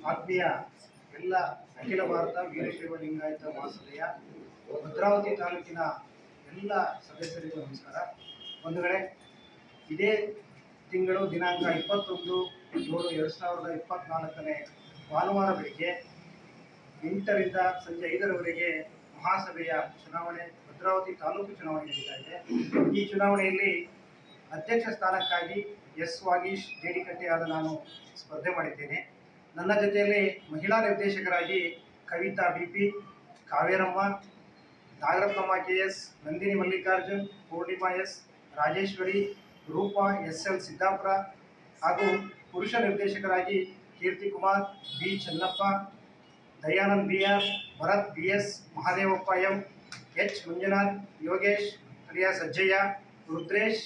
ಆತ್ಮೀಯ ಎಲ್ಲ ಅಖಿಲ ಭಾರತ ವೀರಶೈವ ಲಿಂಗಾಯತ ಮಹಾಸಭೆಯ ಭದ್ರಾವತಿ ತಾಲೂಕಿನ ಎಲ್ಲ ಸದಸ್ಯರಿಗೂ ನಮಸ್ಕಾರ. ಬಂಧುಗಳೇ, ಇದೇ ತಿಂಗಳು ದಿನಾಂಕ 21/7/2024 ಭಾನುವಾರ ಬೆಳಿಗ್ಗೆ 8ರಿಂದ ಸಂಜೆ 5ರವರೆಗೆ ಮಹಾಸಭೆಯ ಚುನಾವಣೆ ಭದ್ರಾವತಿ ತಾಲೂಕು ಚುನಾವಣೆ ನಡೀತಾ ಇದೆ. ಈ ಚುನಾವಣೆಯಲ್ಲಿ ಅಧ್ಯಕ್ಷ ಸ್ಥಾನಕ್ಕಾಗಿ ಎಸ್ ವಾಗೀಶ್ ಜೇಡಿಕಟ್ಟೆಯಾದ ನಾನು ಸ್ಪರ್ಧೆ ಮಾಡಿದ್ದೇನೆ. ನನ್ನ ಜೊತೆಯಲ್ಲಿ ಮಹಿಳಾ ನಿರ್ದೇಶಕರಾಗಿ Kavitha BP, Kaveramma, Nagarathnamma KS, Nandini Mallikarjun, Poornima S, Rajeshwari, Roopa SL Siddapura ಹಾಗೂ ಪುರುಷ ನಿರ್ದೇಶಕರಾಗಿ Keerthikumar, B Chennappa, Dayanand BR, Bharath BS, Mahadevappa M, H Manjunath, Yogesh alias Ajjayya, Rudresh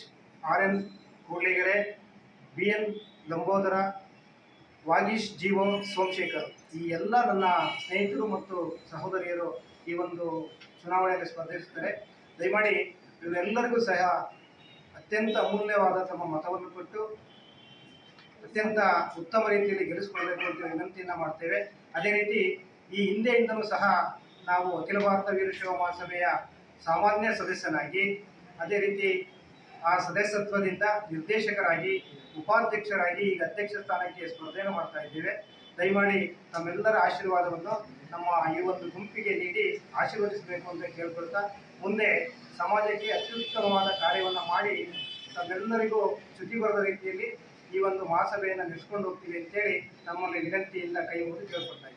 RN Koodligere, BN Lambodara, Vageesh GO Somashekhar, ಈ ಎಲ್ಲ ನನ್ನ ಸ್ನೇಹಿತರು ಮತ್ತು ಸಹೋದರಿಯರು ಈ ಒಂದು ಚುನಾವಣೆಯಲ್ಲಿ ಸ್ಪರ್ಧಿಸುತ್ತಾರೆ. ದಯಮಾಡಿ ಇವರೆಲ್ಲರಿಗೂ ಸಹ ಅತ್ಯಂತ ಅಮೂಲ್ಯವಾದ ತಮ್ಮ ಮತವನ್ನು ಕೊಟ್ಟು ಅತ್ಯಂತ ಉತ್ತಮ ರೀತಿಯಲ್ಲಿ ಗೆಲ್ಲಿಸಿಕೊಳ್ಳಬೇಕು ಅಂತ ವಿನಂತಿಯನ್ನು ಮಾಡ್ತೇವೆ. ಅದೇ ರೀತಿ ಈ ಹಿಂದೆಯಿಂದಲೂ ಸಹ ನಾವು ಅಖಿಲ ಭಾರತ ವೀರಶೈವ ಮಹಾಸಭೆಯ ಸಾಮಾನ್ಯ ಸದಸ್ಯನಾಗಿ, ಅದೇ ರೀತಿ ಆ ಸದಸ್ಯತ್ವದಿಂದ ನಿರ್ದೇಶಕರಾಗಿ, ಉಪಾಧ್ಯಕ್ಷರಾಗಿ ಈಗ ಅಧ್ಯಕ್ಷ ಸ್ಥಾನಕ್ಕೆ ಸ್ಪರ್ಧೆಯನ್ನು ಮಾಡ್ತಾ ಇದ್ದೇವೆ. ದಯಮಾಡಿ ತಮ್ಮೆಲ್ಲರ ಆಶೀರ್ವಾದವನ್ನು ನಮ್ಮ ಈ ಒಂದು ಗುಂಪಿಗೆ ನೀಡಿ ಆಶೀರ್ವದಿಸಬೇಕು ಅಂತ ಕೇಳ್ಕೊಳ್ತಾ, ಮುಂದೆ ಸಮಾಜಕ್ಕೆ ಅತ್ಯುತ್ತಮವಾದ ಕಾರ್ಯವನ್ನು ಮಾಡಿ ತಮ್ಮೆಲ್ಲರಿಗೂ ಚ್ಯುತಿ ಬರದ ರೀತಿಯಲ್ಲಿ ಈ ಒಂದು ಮಹಾಸಭೆಯನ್ನು ನಡೆಸ್ಕೊಂಡು ಹೋಗ್ತೀವಿ ಅಂತೇಳಿ ನಮ್ಮಲ್ಲಿ ವಿನಂತಿಯಿಂದ ಕೈ ಮುಗಿದು ಕೇಳ್ಕೊಳ್ತಾ ಇದ್ದೀವಿ.